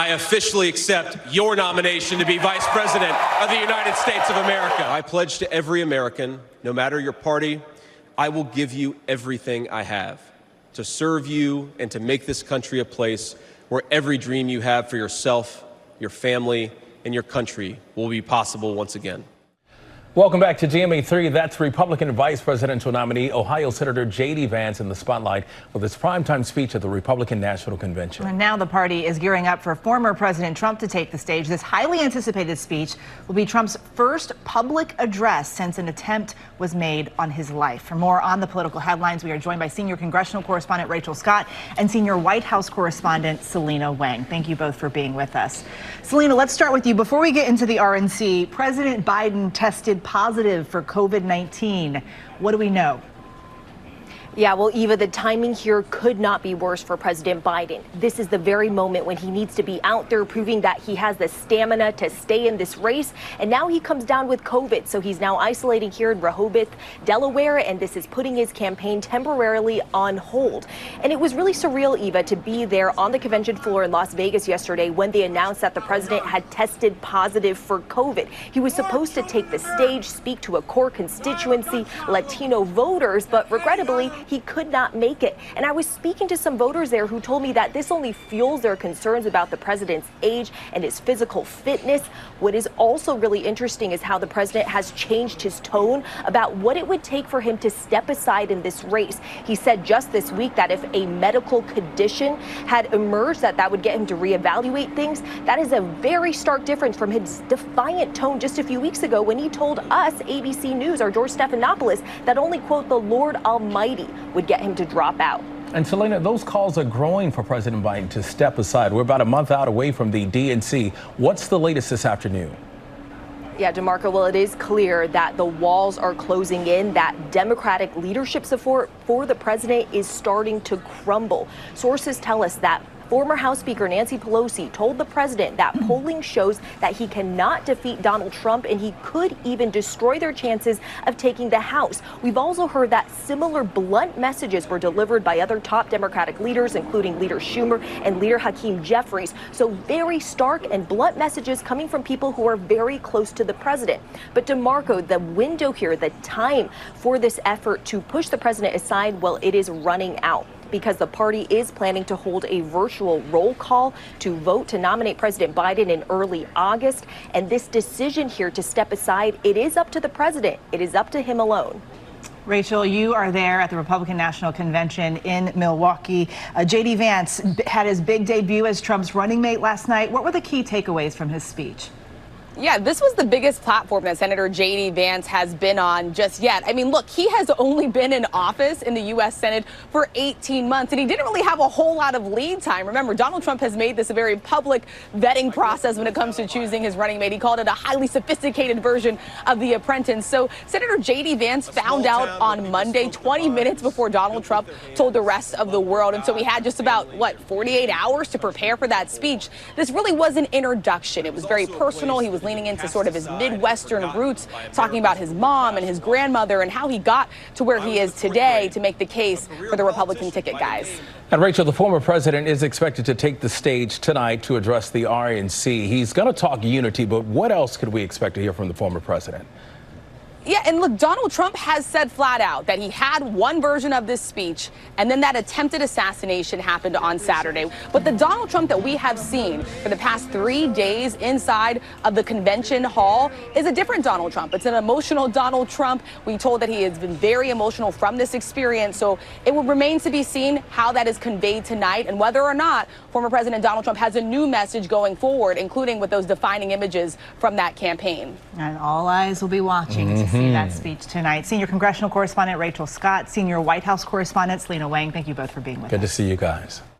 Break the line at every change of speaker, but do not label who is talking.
I officially accept your nomination to be Vice President of the United States of America. I pledge to every American, no matter your party, I will give you everything I have to serve you and to make this country a place where every dream you have for yourself, your family, and your country will be possible once again.
Welcome back to GMA3. That's Republican vice presidential nominee Ohio Senator J.D. Vance in the spotlight with his primetime speech at the Republican National Convention.
And now the party is gearing up for former President Trump to take the stage. This highly anticipated speech will be Trump's first public address since an attempt was made on his life. For more on the political headlines, we are joined by senior congressional correspondent Rachel Scott and senior White House correspondent Selina Wang. Thank you both for being with us. Selina, let's start with you. Before we get into the RNC, President Biden tested positive for COVID-19. What do we know?
Yeah, well, Eva, the timing here could not be worse for President Biden. This is the very moment when he needs to be out there proving that he has the stamina to stay in this race. And now he comes down with COVID. So he's now isolating here in Rehoboth, Delaware, and this is putting his campaign temporarily on hold. And it was really surreal, Eva, to be there on the convention floor in Las Vegas yesterday when they announced that the president had tested positive for COVID. He was supposed to take the stage, speak to a core constituency, Latino voters, but regrettably, he could not make it. And I was speaking to some voters there who told me that this only fuels their concerns about the president's age and his physical fitness. What is also really interesting is how the president has changed his tone about what it would take for him to step aside in this race. He said just this week that if a medical condition had emerged, that would get him to reevaluate things. That is a very stark difference from his defiant tone just a few weeks ago when he told us, ABC News, or George Stephanopoulos, that only, quote, the Lord Almighty would get him to drop out.
And Selina, those calls are growing for President Biden to step aside. We're about a month out away from the DNC. What's the latest this afternoon?
Yeah, DeMarco, well, it is clear that the walls are closing in, that Democratic leadership support for the president is starting to crumble. Sources tell us that former House Speaker Nancy Pelosi told the president that polling shows that he cannot defeat Donald Trump and he could even destroy their chances of taking the House. We've also heard that similar blunt messages were delivered by other top Democratic leaders, including Leader Schumer and Leader Hakeem Jeffries. So very stark and blunt messages coming from people who are very close to the president. But DeMarco, the window here, the time for this effort to push the president aside, well, it is running out, because the party is planning to hold a virtual roll call to vote to nominate President Biden in early August. And this decision here to step aside, it is up to the president. It is up to him alone.
Rachel, you are there at the Republican National Convention in Milwaukee. J.D. Vance had his big debut as Trump's running mate last night. What were the key takeaways from his speech?
Yeah, this was the biggest platform that Senator J.D. Vance has been on just yet. I mean, look, he has only been in office in the U.S. Senate for 18 months, and he didn't really have a whole lot of lead time. Remember, Donald Trump has made this a very public vetting process when it comes to choosing his running mate. He called it a highly sophisticated version of The Apprentice. So Senator J.D. Vance found out on Monday, 20 minutes before Donald Trump told the rest of the world. And so he had just about, 48 hours to prepare for that speech. This really was an introduction. It was very personal. He was leaning into sort of his Midwestern roots, talking about his mom and his grandmother and how he got to where he is today to make the case for the Republican ticket, guys.
And Rachel, the former president is expected to take the stage tonight to address the RNC. He's going to talk unity, but what else could we expect to hear from the former president?
Yeah, and look, Donald Trump has said flat out that he had one version of this speech, and then that attempted assassination happened on Saturday. But the Donald Trump that we have seen for the past 3 days inside of the convention hall is a different Donald Trump. It's an emotional Donald Trump. We told that he has been very emotional from this experience. So it will remain to be seen how that is conveyed tonight and whether or not former President Donald Trump has a new message going forward, including with those defining images from that campaign.
And all eyes will be watching to see that speech tonight. Senior congressional correspondent Rachel Scott, senior White House correspondent Selina Wang, thank you both for being with us.
Good to see you guys.